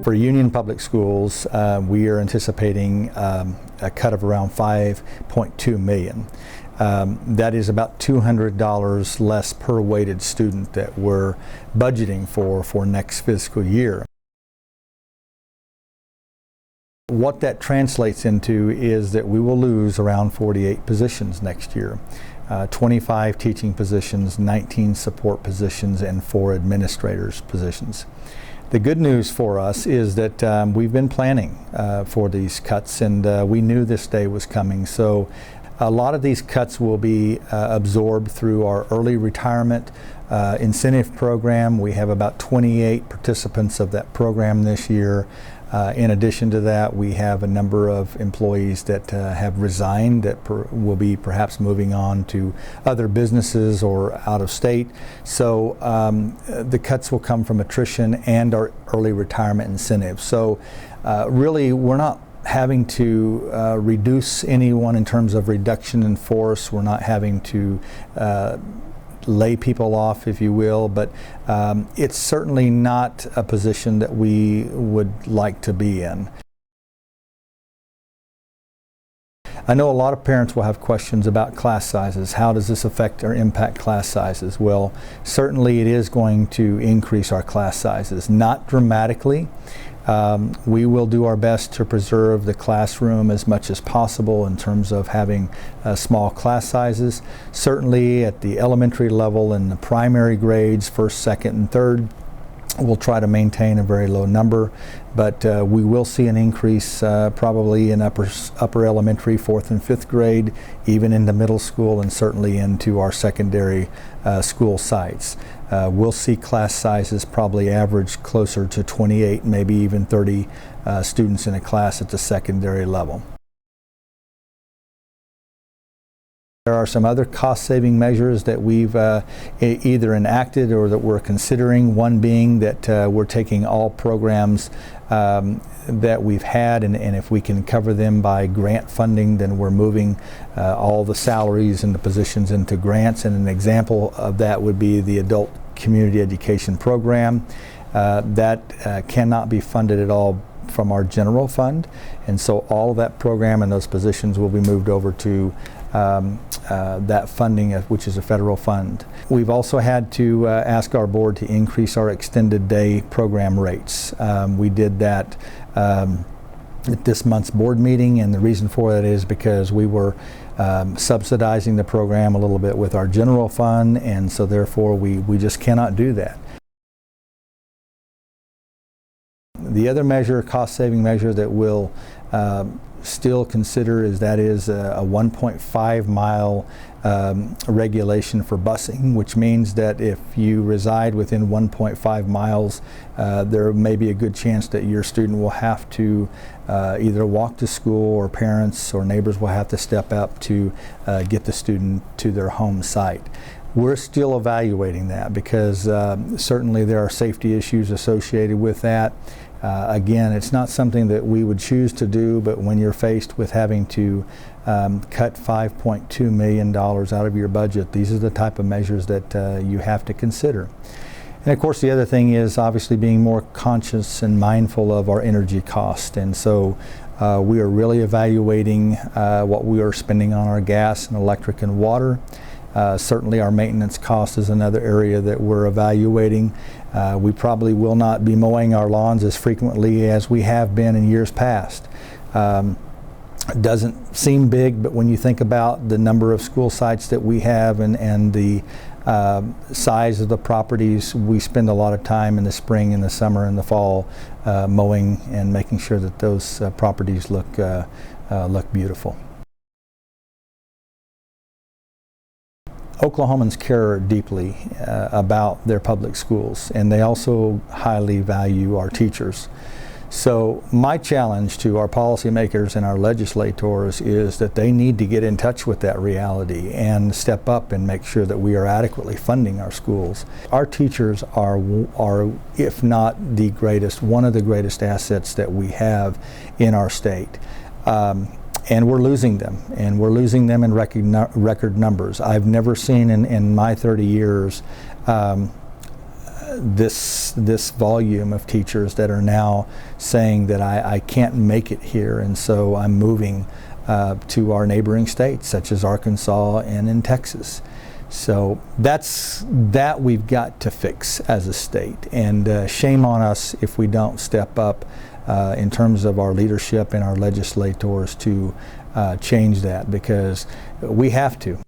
For Union Public Schools, we are anticipating a cut of around $5.2 million. That is about $200 less per weighted student that we're budgeting for next fiscal year. What that translates into is that we will lose around 48 positions next year. 25 teaching positions, 19 support positions, and 4 administrators positions. The good news for us is that we've been planning for these cuts, and we knew this day was coming. So a lot of these cuts will be absorbed through our early retirement incentive program. We have about 28 participants of that program this year. In addition to that, we have a number of employees that have resigned that will be perhaps moving on to other businesses or out of state. So the cuts will come from attrition and our early retirement incentives. So really, we're not having to reduce anyone in terms of reduction in force. We're not having to lay people off, if you will, but it's certainly not a position that we would like to be in. I know a lot of parents will have questions about class sizes. How does this affect or impact class sizes? Well, certainly it is going to increase our class sizes, not dramatically. We will do our best to preserve the classroom as much as possible in terms of having small class sizes. Certainly at the elementary level and the primary grades, first, second, and third, we'll try to maintain a very low number, but we will see an increase probably in upper elementary, 4th and 5th grade, even into middle school, and certainly into our secondary school sites. We'll see class sizes probably average closer to 28, maybe even 30 students in a class at the secondary level. There are some other cost-saving measures that we've either enacted or that we're considering, one being that we're taking all programs that we've had, and if we can cover them by grant funding, then we're moving all the salaries and the positions into grants. And an example of that would be the Adult Community Education Program. That cannot be funded at all from our general fund, and so all of that program and those positions will be moved over to that funding, which is a federal fund. We've also had to ask our board to increase our extended day program rates. We did that at this month's board meeting, and the reason for that is because we were subsidizing the program a little bit with our general fund, and so therefore we just cannot do that. The other measure, cost-saving measure that we'll still consider is a 1.5 mile regulation for busing, which means that if you reside within 1.5 miles, there may be a good chance that your student will have to either walk to school, or parents or neighbors will have to step up to get the student to their home site. We're still evaluating that because certainly there are safety issues associated with that. Again, it's not something that we would choose to do, but when you're faced with having to cut $5.2 million out of your budget, these are the type of measures that you have to consider. And of course, the other thing is obviously being more conscious and mindful of our energy cost. And so we are really evaluating what we are spending on our gas and electric and water. Certainly our maintenance cost is another area that we're evaluating. We probably will not be mowing our lawns as frequently as we have been in years past. It doesn't seem big, but when you think about the number of school sites that we have and the size of the properties, we spend a lot of time in the spring, in the summer, and the fall mowing and making sure that those properties look beautiful. Oklahomans care deeply about their public schools, and they also highly value our teachers. So my challenge to our policymakers and our legislators is that they need to get in touch with that reality and step up and make sure that we are adequately funding our schools. Our teachers are if not the greatest, one of the greatest assets that we have in our state. And we're losing them, in record numbers. I've never seen in my 30 years this volume of teachers that are now saying that I can't make it here, and so I'm moving to our neighboring states such as Arkansas and in Texas. So that we've got to fix as a state, and shame on us if we don't step up in terms of our leadership and our legislators to change that, because we have to.